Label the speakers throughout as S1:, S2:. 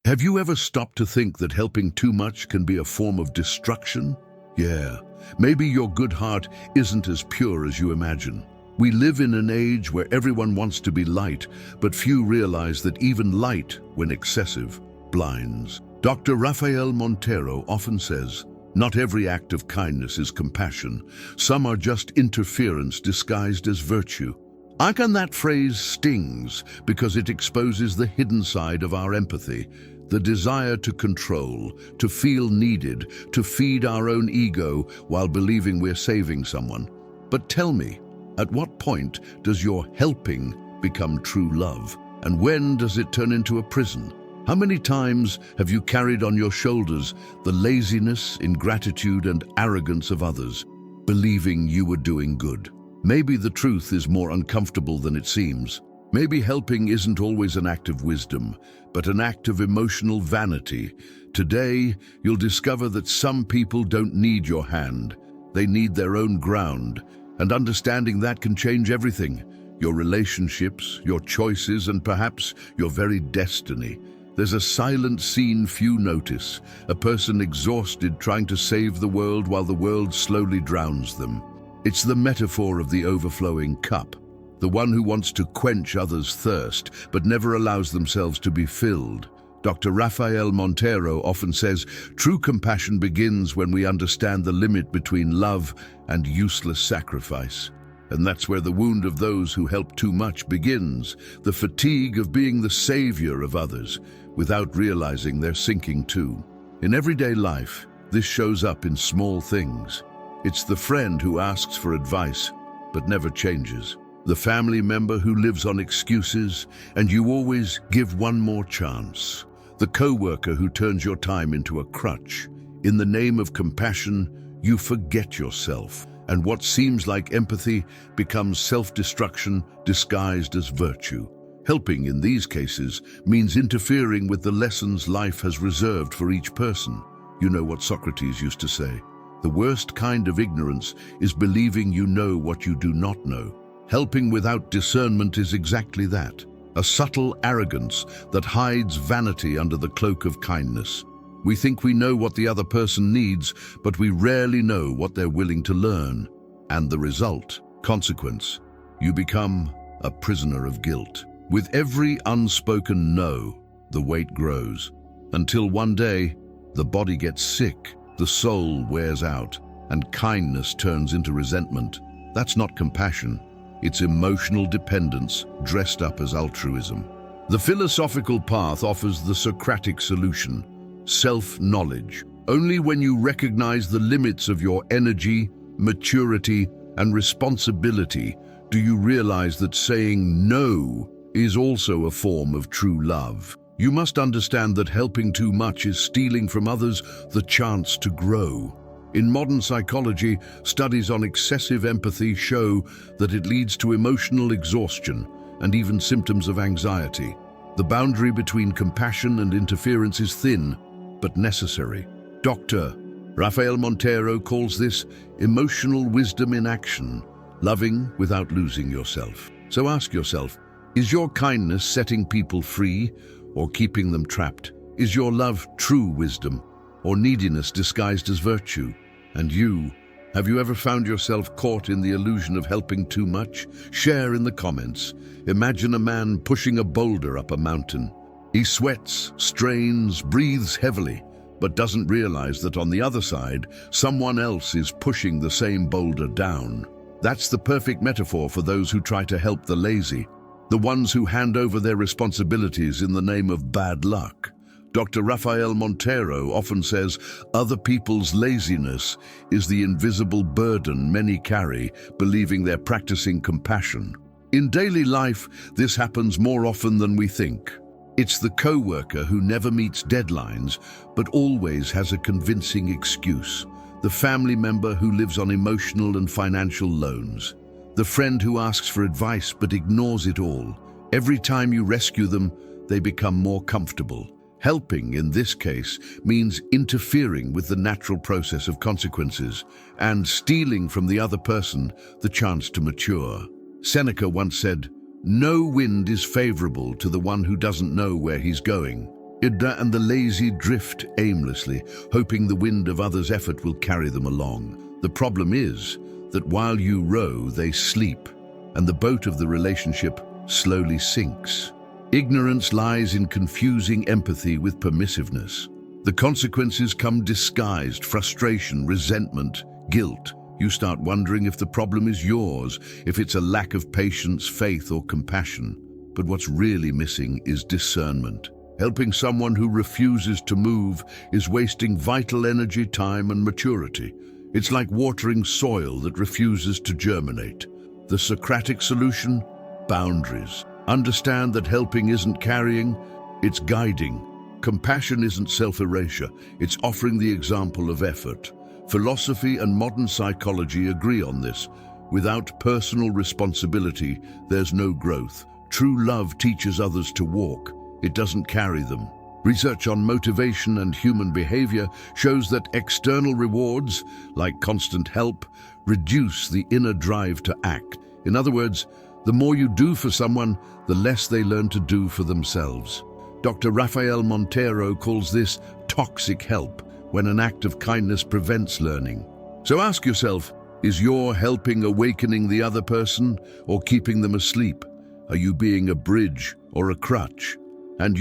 S1: Have you ever stopped to think that helping too much can be a form of destruction? Yeah, maybe your good heart isn't as pure as you imagine. We live in an age where everyone wants to be light, but few realize that even light, when excessive, blinds. Dr. Rafael Monteiro often says, "Not every act of kindness is compassion. Some are just interference disguised as virtue." I reckon that phrase stings because it exposes the hidden side of our empathy, the desire to control, to feel needed, to feed our own ego while believing we're saving someone. But tell me, at what point does your helping become true love? And when does it turn into a prison? How many times have you carried on your shoulders the laziness, ingratitude, and arrogance of others, believing you were doing good? Maybe the truth is more uncomfortable than it seems. Maybe helping isn't always an act of wisdom, but an act of emotional vanity. Today, you'll discover that some people don't need your hand. They need their own ground, and understanding that can change everything. Your relationships, your choices, and perhaps your very destiny. There's a silent scene few notice, a person exhausted trying to save the world while the world slowly drowns them. It's the metaphor of the overflowing cup, the one who wants to quench others' thirst, but never allows themselves to be filled. Dr. Rafael Monteiro often says, true compassion begins when we understand the limit between love and useless sacrifice. And that's where the wound of those who help too much begins, the fatigue of being the savior of others, without realizing they're sinking too. In everyday life, this shows up in small things. It's the friend who asks for advice, but never changes. The family member who lives on excuses, and you always give one more chance. The co-worker who turns your time into a crutch. In the name of compassion, you forget yourself, and what seems like empathy becomes self-destruction disguised as virtue. Helping in these cases means interfering with the lessons life has reserved for each person. You know what Socrates used to say, the worst kind of ignorance is believing you know what you do not know. Helping without discernment is exactly that, a subtle arrogance that hides vanity under the cloak of kindness. We think we know what the other person needs, but we rarely know what they're willing to learn. And the result, consequence, you become a prisoner of guilt. With every unspoken no, the weight grows, until one day, the body gets sick, the soul wears out, and kindness turns into resentment. That's not compassion. It's emotional dependence dressed up as altruism. The philosophical path offers the Socratic solution, self-knowledge. Only when you recognize the limits of your energy, maturity, and responsibility do you realize that saying no is also a form of true love. You must understand that helping too much is stealing from others the chance to grow. In modern psychology, studies on excessive empathy show that it leads to emotional exhaustion and even symptoms of anxiety. The boundary between compassion and interference is thin, but necessary. Dr. Rafael Monteiro calls this emotional wisdom in action, loving without losing yourself. So ask yourself, is your kindness setting people free or keeping them trapped? Is your love true wisdom or neediness disguised as virtue? And you, have you ever found yourself caught in the illusion of helping too much? Share in the comments. Imagine a man pushing a boulder up a mountain. He sweats, strains, breathes heavily, but doesn't realize that on the other side, someone else is pushing the same boulder down. That's the perfect metaphor for those who try to help the lazy, the ones who hand over their responsibilities in the name of bad luck. Dr. Rafael Monteiro often says, other people's laziness is the invisible burden many carry, believing they're practicing compassion. In daily life, this happens more often than we think. It's the co-worker who never meets deadlines, but always has a convincing excuse. The family member who lives on emotional and financial loans. The friend who asks for advice but ignores it all. Every time you rescue them, they become more comfortable. Helping, in this case, means interfering with the natural process of consequences and stealing from the other person the chance to mature. Seneca once said, "No wind is favorable to the one who doesn't know where he's going." And the lazy drift aimlessly, hoping the wind of others' effort will carry them along. The problem is that while you row, they sleep, and the boat of the relationship slowly sinks. Ignorance lies in confusing empathy with permissiveness. The consequences come disguised: frustration, resentment, guilt. You start wondering if the problem is yours, if it's a lack of patience, faith, or compassion. But what's really missing is discernment. Helping someone who refuses to move is wasting vital energy, time, and maturity. It's like watering soil that refuses to germinate. The Socratic solution? Boundaries. Understand that helping isn't carrying, it's guiding. Compassion isn't self-erasure, it's offering the example of effort. Philosophy and modern psychology agree on this. Without personal responsibility, there's no growth. True love teaches others to walk. It doesn't carry them. Research on motivation and human behavior shows that external rewards, like constant help, reduce the inner drive to act. In other words, the more you do for someone, the less they learn to do for themselves. Dr. Rafael Monteiro calls this toxic help, when an act of kindness prevents learning. So ask yourself, is your helping awakening the other person or keeping them asleep? Are you being a bridge or a crutch? And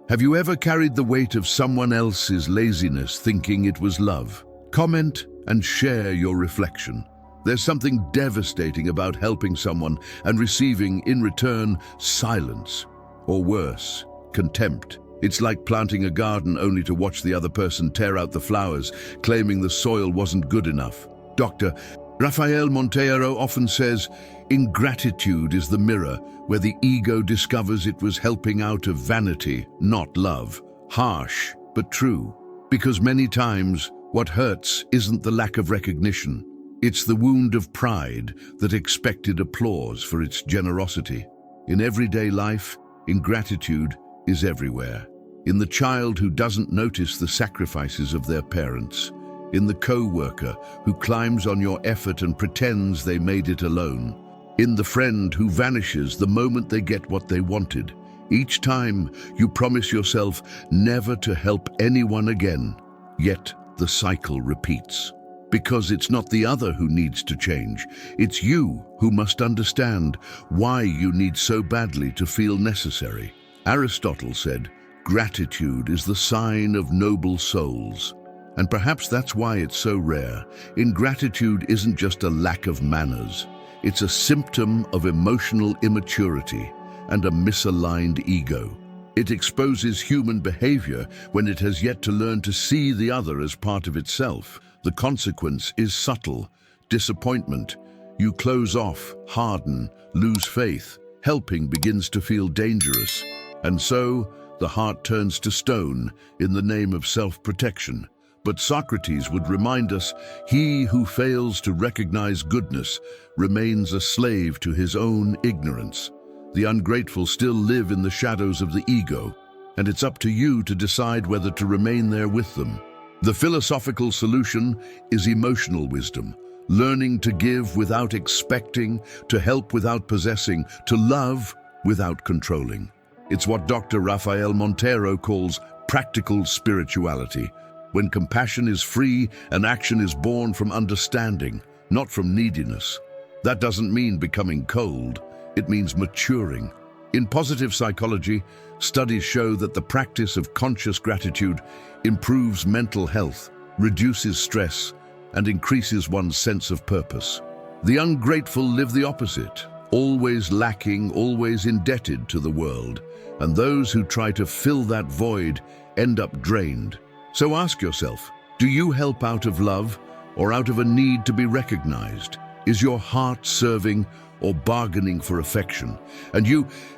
S1: have you ever carried the weight of someone else's laziness thinking it was love? Comment and share your reflection. There's something devastating about helping someone and receiving, in return, silence, or worse, contempt. It's like planting a garden only to watch the other person tear out the flowers, claiming the soil wasn't good enough. Dr. Rafael Monteiro often says, ingratitude is the mirror where the ego discovers it was helping out of vanity, not love. Harsh, but true. Because many times, what hurts isn't the lack of recognition. It's the wound of pride that expected applause for its generosity. In everyday life, ingratitude is everywhere. In the child who doesn't notice the sacrifices of their parents. In the co-worker who climbs on your effort and pretends they made it alone. In the friend who vanishes the moment they get what they wanted. Each time you promise yourself never to help anyone again, yet the cycle repeats. Because it's not the other who needs to change, it's you who must understand why you need so badly to feel necessary. Aristotle said, gratitude is the sign of noble souls. And perhaps that's why it's so rare. Ingratitude isn't just a lack of manners. It's a symptom of emotional immaturity and a misaligned ego. It exposes human behavior when it has yet to learn to see the other as part of itself. The consequence is subtle. Disappointment. You close off, harden, lose faith. Helping begins to feel dangerous. And so, the heart turns to stone in the name of self-protection. But Socrates would remind us, he who fails to recognize goodness remains a slave to his own ignorance. The ungrateful still live in the shadows of the ego, and it's up to you to decide whether to remain there with them. The philosophical solution is emotional wisdom, learning to give without expecting, to help without possessing, to love without controlling. It's what Dr. Rafael Monteiro calls practical spirituality, when compassion is free and action is born from understanding, not from neediness. That doesn't mean becoming cold, it means maturing. In positive psychology, studies show that the practice of conscious gratitude improves mental health, reduces stress, and increases one's sense of purpose. The ungrateful live the opposite, always lacking, always indebted to the world, and those who try to fill that void end up drained. So ask yourself, do you help out of love or out of a need to be recognized? Is your heart serving or bargaining for affection? And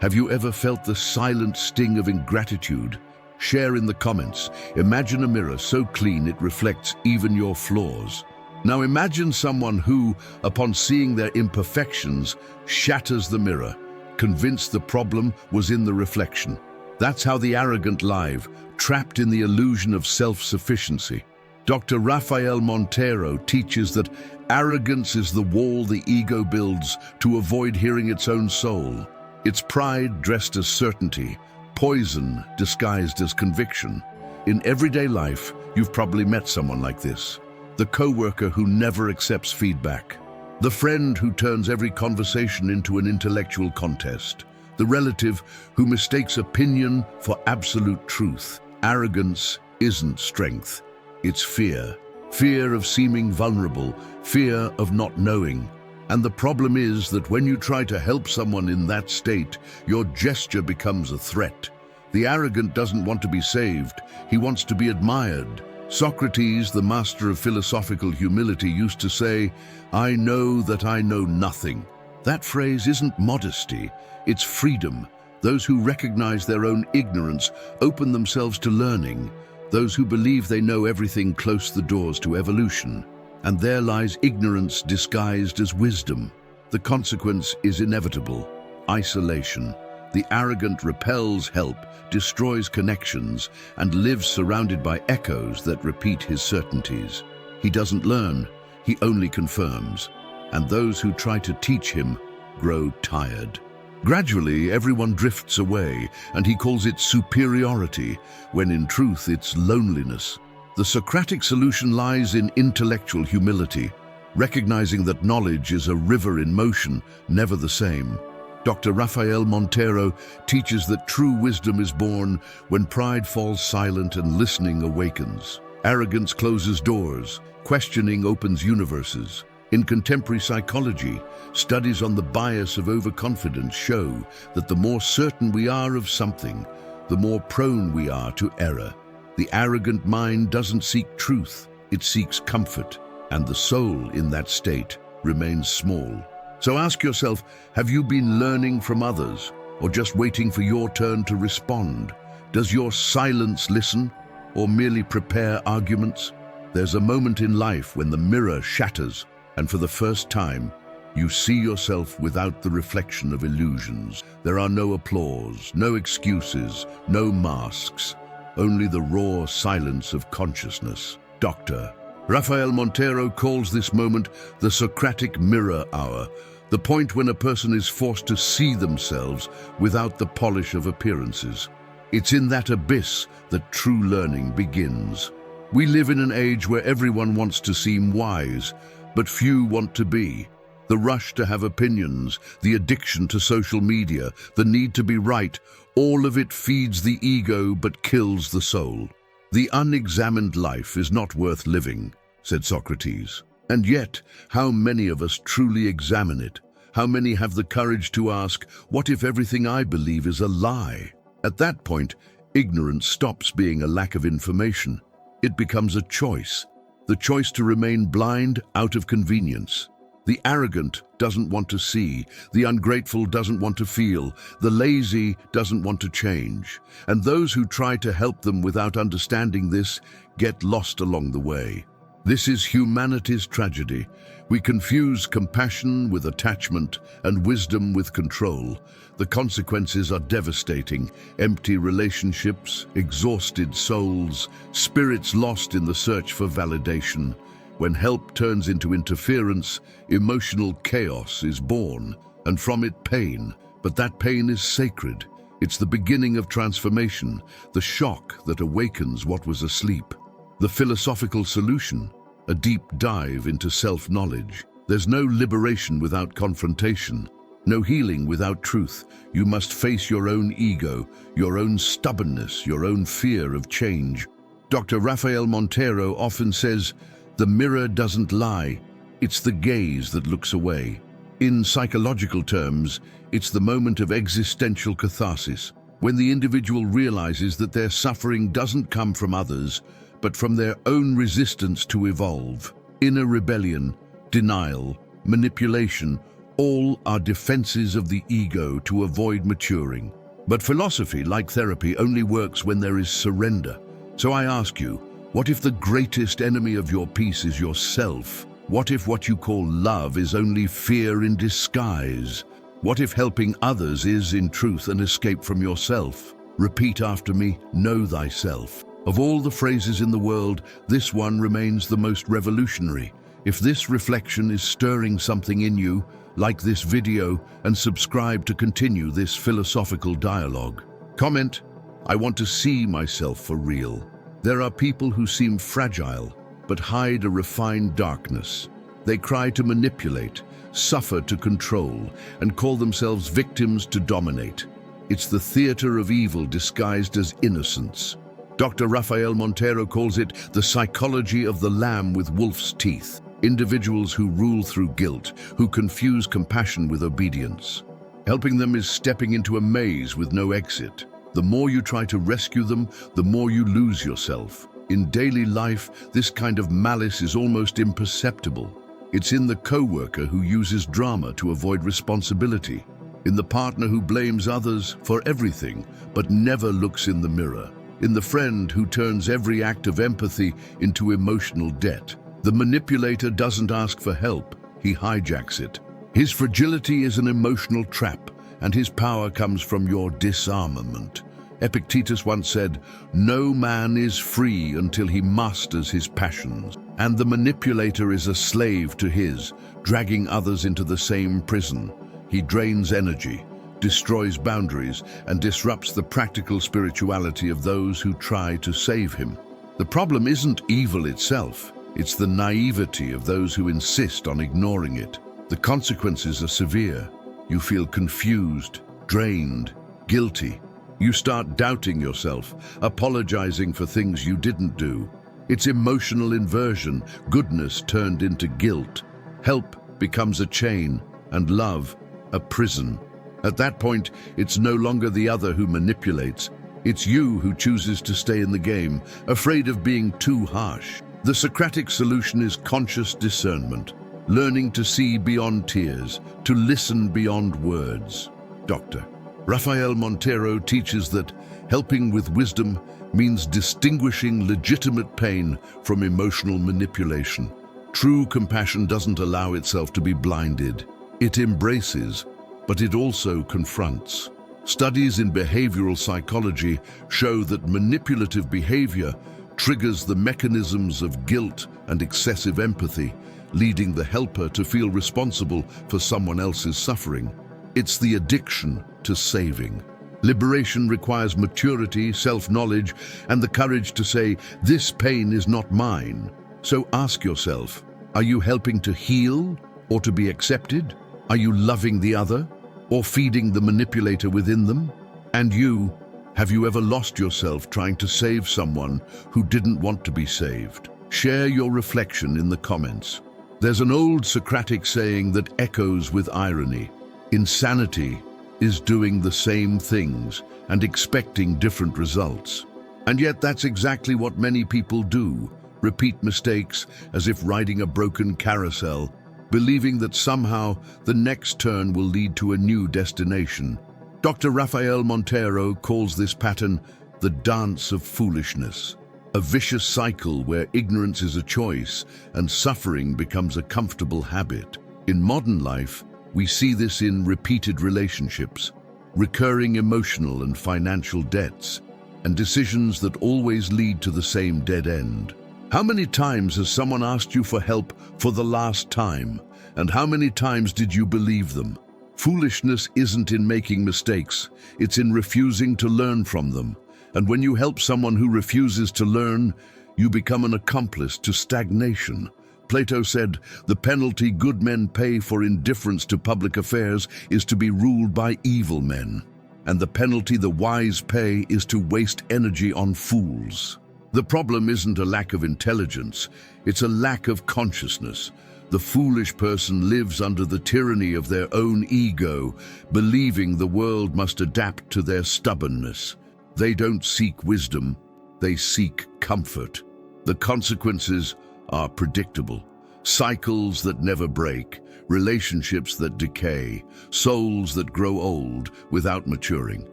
S1: have you ever felt the silent sting of ingratitude? Share in the comments. Imagine a mirror so clean it reflects even your flaws. Now imagine someone who, upon seeing their imperfections, shatters the mirror, convinced the problem was in the reflection. That's how the arrogant live, trapped in the illusion of self-sufficiency. Dr. Rafael Monteiro teaches that arrogance is the wall the ego builds to avoid hearing its own soul. It's pride dressed as certainty, poison disguised as conviction. In everyday life, you've probably met someone like this. The coworker who never accepts feedback. The friend who turns every conversation into an intellectual contest. The relative who mistakes opinion for absolute truth. Arrogance isn't strength, it's fear. Fear of seeming vulnerable, fear of not knowing. And the problem is that when you try to help someone in that state, your gesture becomes a threat. The arrogant doesn't want to be saved, he wants to be admired. Socrates, the master of philosophical humility, used to say, "I know that I know nothing." That phrase isn't modesty, it's freedom. Those who recognize their own ignorance open themselves to learning. Those who believe they know everything close the doors to evolution. And there lies ignorance disguised as wisdom. The consequence is inevitable: isolation. The arrogant repels help, destroys connections, and lives surrounded by echoes that repeat his certainties. He doesn't learn, he only confirms. And those who try to teach him grow tired. Gradually, everyone drifts away, and he calls it superiority, when in truth it's loneliness. The Socratic solution lies in intellectual humility, recognizing that knowledge is a river in motion, never the same. Dr. Rafael Monteiro teaches that true wisdom is born when pride falls silent and listening awakens. Arrogance closes doors, questioning opens universes. In contemporary psychology, studies on the bias of overconfidence show that the more certain we are of something, the more prone we are to error. The arrogant mind doesn't seek truth, it seeks comfort, and the soul in that state remains small. So ask yourself, have you been learning from others, or just waiting for your turn to respond? Does your silence listen, or merely prepare arguments? There's a moment in life when the mirror shatters, and for the first time, you see yourself without the reflection of illusions. There are no applause, no excuses, no masks, only the raw silence of consciousness. Dr. Rafael Monteiro calls this moment the Socratic mirror hour, the point when a person is forced to see themselves without the polish of appearances. It's in that abyss that true learning begins. We live in an age where everyone wants to seem wise, but few want to be. The rush to have opinions, the addiction to social media, the need to be right, all of it feeds the ego but kills the soul. The unexamined life is not worth living, said Socrates. And yet, how many of us truly examine it? How many have the courage to ask, what if everything I believe is a lie? At that point, ignorance stops being a lack of information. It becomes a choice. The choice to remain blind out of convenience. The arrogant doesn't want to see, the ungrateful doesn't want to feel, the lazy doesn't want to change. And those who try to help them without understanding this get lost along the way. This is humanity's tragedy. We confuse compassion with attachment and wisdom with control. The consequences are devastating. Empty relationships, exhausted souls, spirits lost in the search for validation. When help turns into interference, emotional chaos is born, and from it pain. But that pain is sacred. It's the beginning of transformation, the shock that awakens what was asleep. The philosophical solution, a deep dive into self-knowledge. There's no liberation without confrontation, no healing without truth. You must face your own ego, your own stubbornness, your own fear of change. Dr. Rafael Monteiro often says, the mirror doesn't lie, it's the gaze that looks away. In psychological terms, it's the moment of existential catharsis, when the individual realizes that their suffering doesn't come from others, but from their own resistance to evolve. Inner rebellion, denial, manipulation, all are defenses of the ego to avoid maturing. But philosophy, like therapy, only works when there is surrender. So I ask you, what if the greatest enemy of your peace is yourself? What if what you call love is only fear in disguise? What if helping others is, in truth, an escape from yourself? Repeat after me, know thyself. Of all the phrases in the world, this one remains the most revolutionary. If this reflection is stirring something in you, like this video and subscribe to continue this philosophical dialogue. Comment, I want to see myself for real. There are people who seem fragile, but hide a refined darkness. They cry to manipulate, suffer to control, and call themselves victims to dominate. It's the theater of evil disguised as innocence. Dr. Rafael Monteiro calls it the psychology of the lamb with wolf's teeth. Individuals who rule through guilt, who confuse compassion with obedience. Helping them is stepping into a maze with no exit. The more you try to rescue them, the more you lose yourself. In daily life, this kind of malice is almost imperceptible. It's in the coworker who uses drama to avoid responsibility, in the partner who blames others for everything but never looks in the mirror, in the friend who turns every act of empathy into emotional debt. The manipulator doesn't ask for help, he hijacks it. His fragility is an emotional trap, and his power comes from your disarmament. Epictetus once said, "No man is free until he masters his passions," and the manipulator is a slave to his, dragging others into the same prison. He drains energy, destroys boundaries, and disrupts the practical spirituality of those who try to save him. The problem isn't evil itself, it's the naivety of those who insist on ignoring it. The consequences are severe. You feel confused, drained, guilty. You start doubting yourself, apologizing for things you didn't do. It's emotional inversion, goodness turned into guilt. Help becomes a chain, and love a prison. At that point, it's no longer the other who manipulates. It's you who chooses to stay in the game, afraid of being too harsh. The Socratic solution is conscious discernment, learning to see beyond tears, to listen beyond words. Dr. Rafael Monteiro teaches that helping with wisdom means distinguishing legitimate pain from emotional manipulation. True compassion doesn't allow itself to be blinded. It embraces, but it also confronts. Studies in behavioral psychology show that manipulative behavior triggers the mechanisms of guilt and excessive empathy, leading the helper to feel responsible for someone else's suffering. It's the addiction to saving. Liberation requires maturity, self-knowledge, and the courage to say, "This pain is not mine." So ask yourself, are you helping to heal or to be accepted? Are you loving the other or feeding the manipulator within them? And you, have you ever lost yourself trying to save someone who didn't want to be saved? Share your reflection in the comments. There's an old Socratic saying that echoes with irony. Insanity is doing the same things and expecting different results. And yet that's exactly what many people do. Repeat mistakes as if riding a broken carousel, believing that somehow the next turn will lead to a new destination. Dr. Rafael Monteiro calls this pattern the dance of foolishness, a vicious cycle where ignorance is a choice and suffering becomes a comfortable habit. In modern life, we see this in repeated relationships, recurring emotional and financial debts, and decisions that always lead to the same dead end. How many times has someone asked you for help for the last time, and how many times did you believe them? Foolishness isn't in making mistakes, it's in refusing to learn from them. And when you help someone who refuses to learn, you become an accomplice to stagnation. Plato said, "The penalty good men pay for indifference to public affairs is to be ruled by evil men. And the penalty the wise pay is to waste energy on fools." The problem isn't a lack of intelligence, it's a lack of consciousness. The foolish person lives under the tyranny of their own ego, believing the world must adapt to their stubbornness. They don't seek wisdom, they seek comfort. The consequences are predictable. Cycles that never break, relationships that decay, souls that grow old without maturing.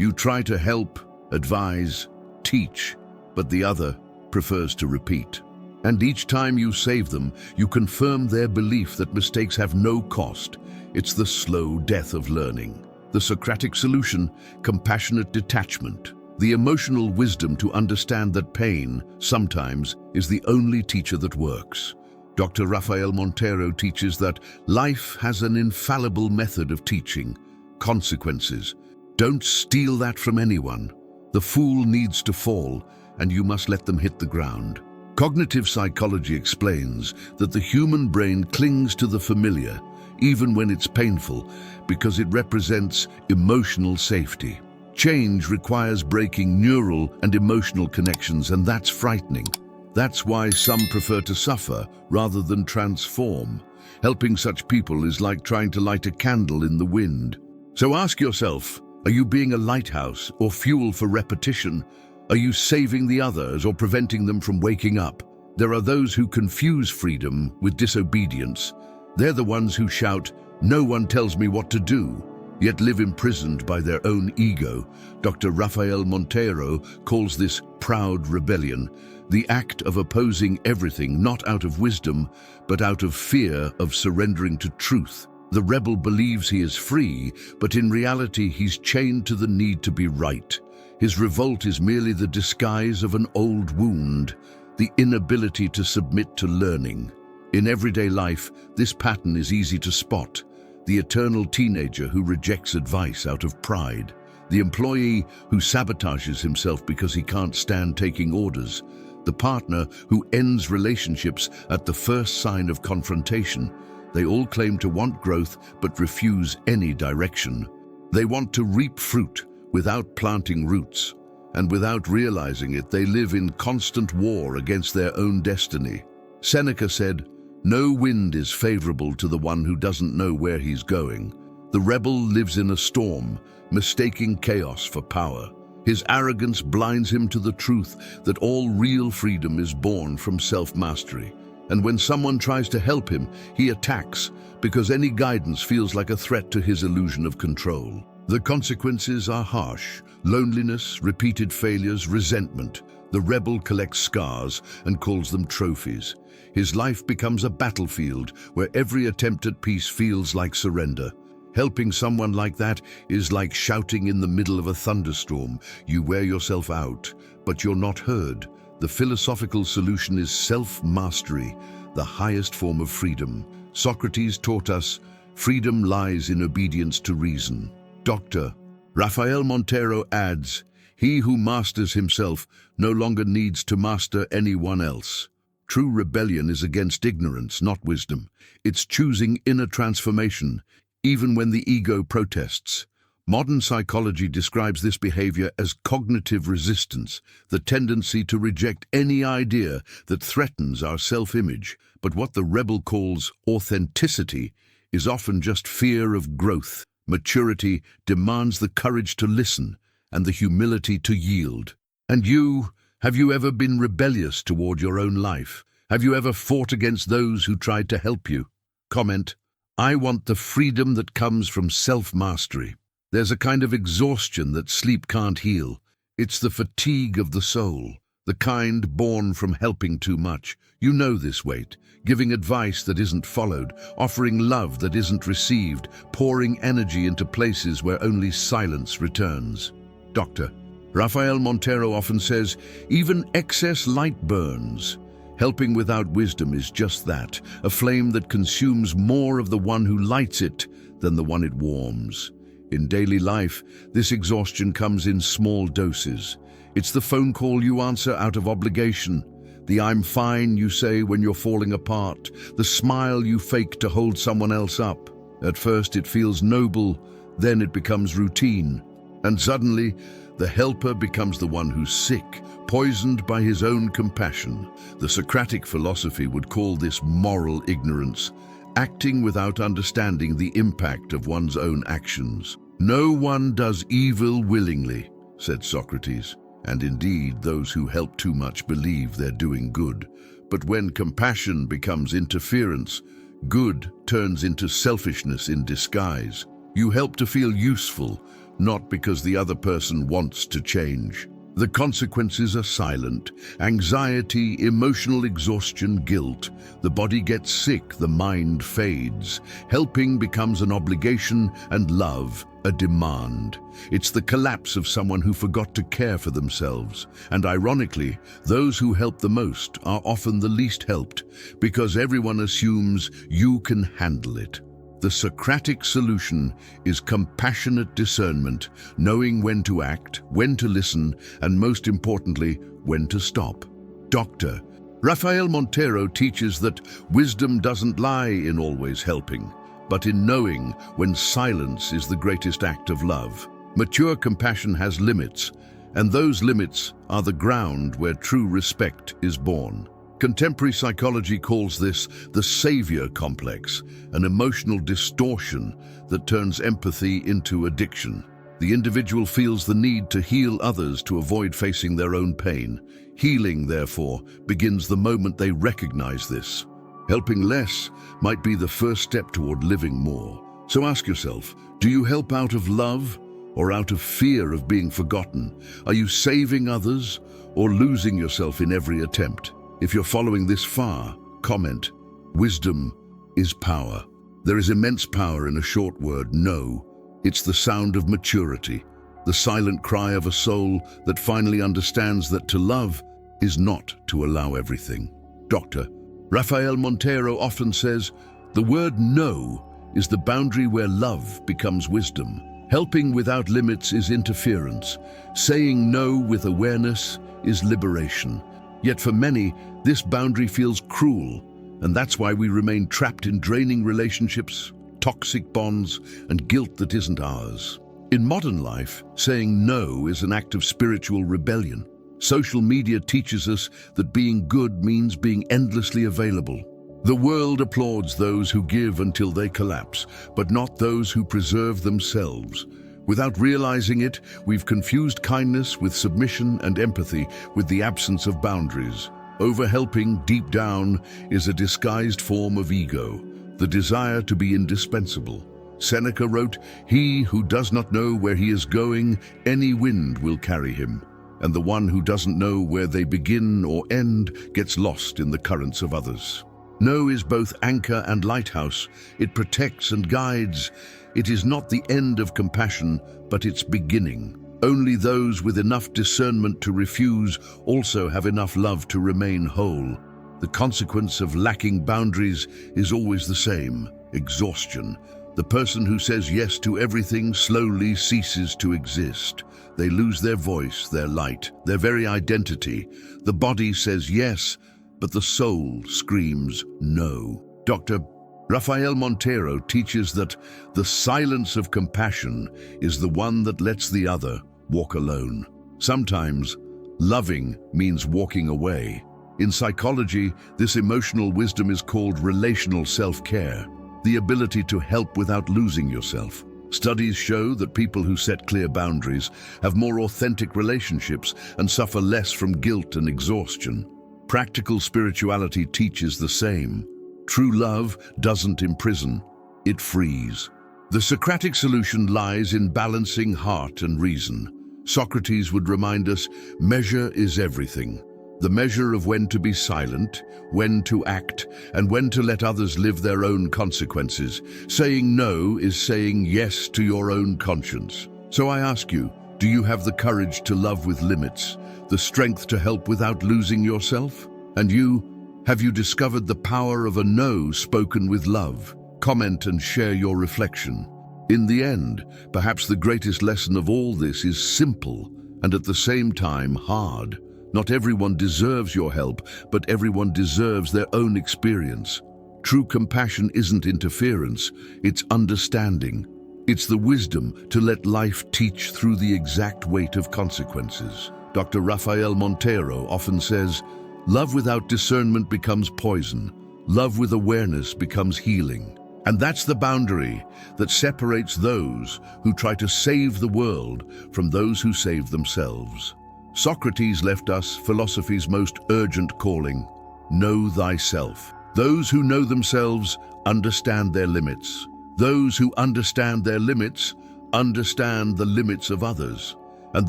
S1: You try to help, advise, teach, but the other prefers to repeat. And each time you save them, you confirm their belief that mistakes have no cost. It's the slow death of learning. The Socratic solution, compassionate detachment. The emotional wisdom to understand that pain, sometimes, is the only teacher that works. Dr. Rafael Monteiro teaches that life has an infallible method of teaching, consequences. Don't steal that from anyone. The fool needs to fall, and you must let them hit the ground. Cognitive psychology explains that the human brain clings to the familiar, even when it's painful, because it represents emotional safety. Change requires breaking neural and emotional connections, and that's frightening. That's why some prefer to suffer rather than transform. Helping such people is like trying to light a candle in the wind. So ask yourself, are you being a lighthouse or fuel for repetition? Are you saving the others or preventing them from waking up? There are those who confuse freedom with disobedience. They're the ones who shout, "No one tells me what to do," yet live imprisoned by their own ego. Dr. Rafael Monteiro calls this proud rebellion, the act of opposing everything not out of wisdom, but out of fear of surrendering to truth. The rebel believes he is free, but in reality he's chained to the need to be right. His revolt is merely the disguise of an old wound, the inability to submit to learning. In everyday life, this pattern is easy to spot. The eternal teenager who rejects advice out of pride. The employee who sabotages himself because he can't stand taking orders. The partner who ends relationships at the first sign of confrontation. They all claim to want growth but refuse any direction. They want to reap fruit without planting roots, and without realizing it, they live in constant war against their own destiny. Seneca said, "No wind is favorable to the one who doesn't know where he's going." The rebel lives in a storm, mistaking chaos for power. His arrogance blinds him to the truth that all real freedom is born from self-mastery. And when someone tries to help him, he attacks, because any guidance feels like a threat to his illusion of control. The consequences are harsh: loneliness, repeated failures, resentment. The rebel collects scars and calls them trophies. His life becomes a battlefield where every attempt at peace feels like surrender. Helping someone like that is like shouting in the middle of a thunderstorm. You wear yourself out, but you're not heard. The philosophical solution is self-mastery, the highest form of freedom. Socrates taught us, freedom lies in obedience to reason. Dr. Rafael Monteiro adds, he who masters himself no longer needs to master anyone else. True rebellion is against ignorance, not wisdom. It's choosing inner transformation, even when the ego protests. Modern psychology describes this behavior as cognitive resistance, the tendency to reject any idea that threatens our self-image. But what the rebel calls authenticity is often just fear of growth. Maturity demands the courage to listen and the humility to yield. And you, have you ever been rebellious toward your own life? Have you ever fought against those who tried to help you? Comment, I want the freedom that comes from self-mastery. There's a kind of exhaustion that sleep can't heal. It's the fatigue of the soul, the kind born from helping too much. You know this weight, giving advice that isn't followed, offering love that isn't received, pouring energy into places where only silence returns. Dr. Rafael Monteiro often says, even excess light burns. Helping without wisdom is just that, a flame that consumes more of the one who lights it than the one it warms. In daily life, this exhaustion comes in small doses. It's the phone call you answer out of obligation, the "I'm fine" you say when you're falling apart, the smile you fake to hold someone else up. At first it feels noble, then it becomes routine. And suddenly, the helper becomes the one who's sick, poisoned by his own compassion. The Socratic philosophy would call this moral ignorance, acting without understanding the impact of one's own actions. No one does evil willingly, said Socrates, and indeed those who help too much believe they're doing good. But when compassion becomes interference, good turns into selfishness in disguise. You help to feel useful, not because the other person wants to change. The consequences are silent: anxiety, emotional exhaustion, guilt. The body gets sick, the mind fades. Helping becomes an obligation and love a demand. It's the collapse of someone who forgot to care for themselves. And ironically, those who help the most are often the least helped, because everyone assumes you can handle it. The Socratic solution is compassionate discernment, knowing when to act, when to listen, and most importantly, when to stop. Dr. Rafael Monteiro teaches that wisdom doesn't lie in always helping, but in knowing when silence is the greatest act of love. Mature compassion has limits, and those limits are the ground where true respect is born. Contemporary psychology calls this the savior complex, an emotional distortion that turns empathy into addiction. The individual feels the need to heal others to avoid facing their own pain. Healing, therefore, begins the moment they recognize this. Helping less might be the first step toward living more. So ask yourself, do you help out of love or out of fear of being forgotten? Are you saving others or losing yourself in every attempt? If you're following this far, comment, wisdom is power. There is immense power in a short word, no. It's the sound of maturity, the silent cry of a soul that finally understands that to love is not to allow everything. Dr. Rafael Monteiro often says, the word no is the boundary where love becomes wisdom. Helping without limits is interference. Saying no with awareness is liberation. Yet for many, this boundary feels cruel, and that's why we remain trapped in draining relationships, toxic bonds, and guilt that isn't ours. In modern life, saying no is an act of spiritual rebellion. Social media teaches us that being good means being endlessly available. The world applauds those who give until they collapse, but not those who preserve themselves. Without realizing it, we've confused kindness with submission and empathy with the absence of boundaries. Overhelping, deep down, is a disguised form of ego, the desire to be indispensable. Seneca wrote, "He who does not know where he is going, any wind will carry him. And the one who doesn't know where they begin or end gets lost in the currents of others." No is both anchor and lighthouse. It protects and guides. It is not the end of compassion, but its beginning. Only those with enough discernment to refuse also have enough love to remain whole. The consequence of lacking boundaries is always the same: exhaustion. The person who says yes to everything slowly ceases to exist. They lose their voice, their light, their very identity. The body says yes, but the soul screams no. Dr. Rafael Monteiro teaches that the silence of compassion is the one that lets the other walk alone. Sometimes, loving means walking away. In psychology, this emotional wisdom is called relational self-care, the ability to help without losing yourself. Studies show that people who set clear boundaries have more authentic relationships and suffer less from guilt and exhaustion. Practical spirituality teaches the same. True love doesn't imprison, it frees. The Socratic solution lies in balancing heart and reason. Socrates would remind us, measure is everything. The measure of when to be silent, when to act, and when to let others live their own consequences. Saying no is saying yes to your own conscience. So I ask you, do you have the courage to love with limits, the strength to help without losing yourself? And you, have you discovered the power of a no spoken with love? Comment and share your reflection. In the end, perhaps the greatest lesson of all this is simple and at the same time hard. Not everyone deserves your help, but everyone deserves their own experience. True compassion isn't interference, it's understanding. It's the wisdom to let life teach through the exact weight of consequences. Dr. Rafael Monteiro often says, love without discernment becomes poison. Love with awareness becomes healing. And that's the boundary that separates those who try to save the world from those who save themselves. Socrates left us philosophy's most urgent calling: know thyself. Those who know themselves understand their limits. Those who understand their limits understand the limits of others. And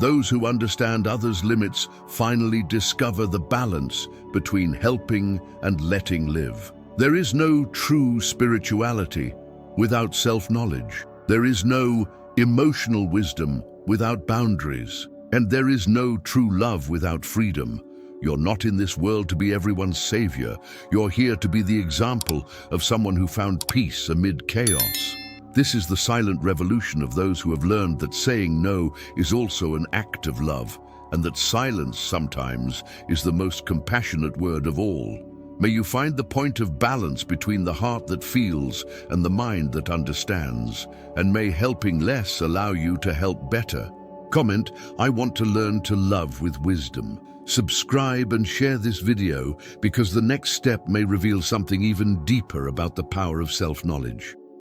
S1: those who understand others' limits finally discover the balance between helping and letting live. There is no true spirituality without self-knowledge. There is no emotional wisdom without boundaries. And there is no true love without freedom. You're not in this world to be everyone's savior. You're here to be the example of someone who found peace amid chaos. This is the silent revolution of those who have learned that saying no is also an act of love, and that silence sometimes is the most compassionate word of all. May you find the point of balance between the heart that feels and the mind that understands, and may helping less allow you to help better. Comment, "I want to learn to love with wisdom." Subscribe and share this video because the next step may reveal something even deeper about the power of self-knowledge.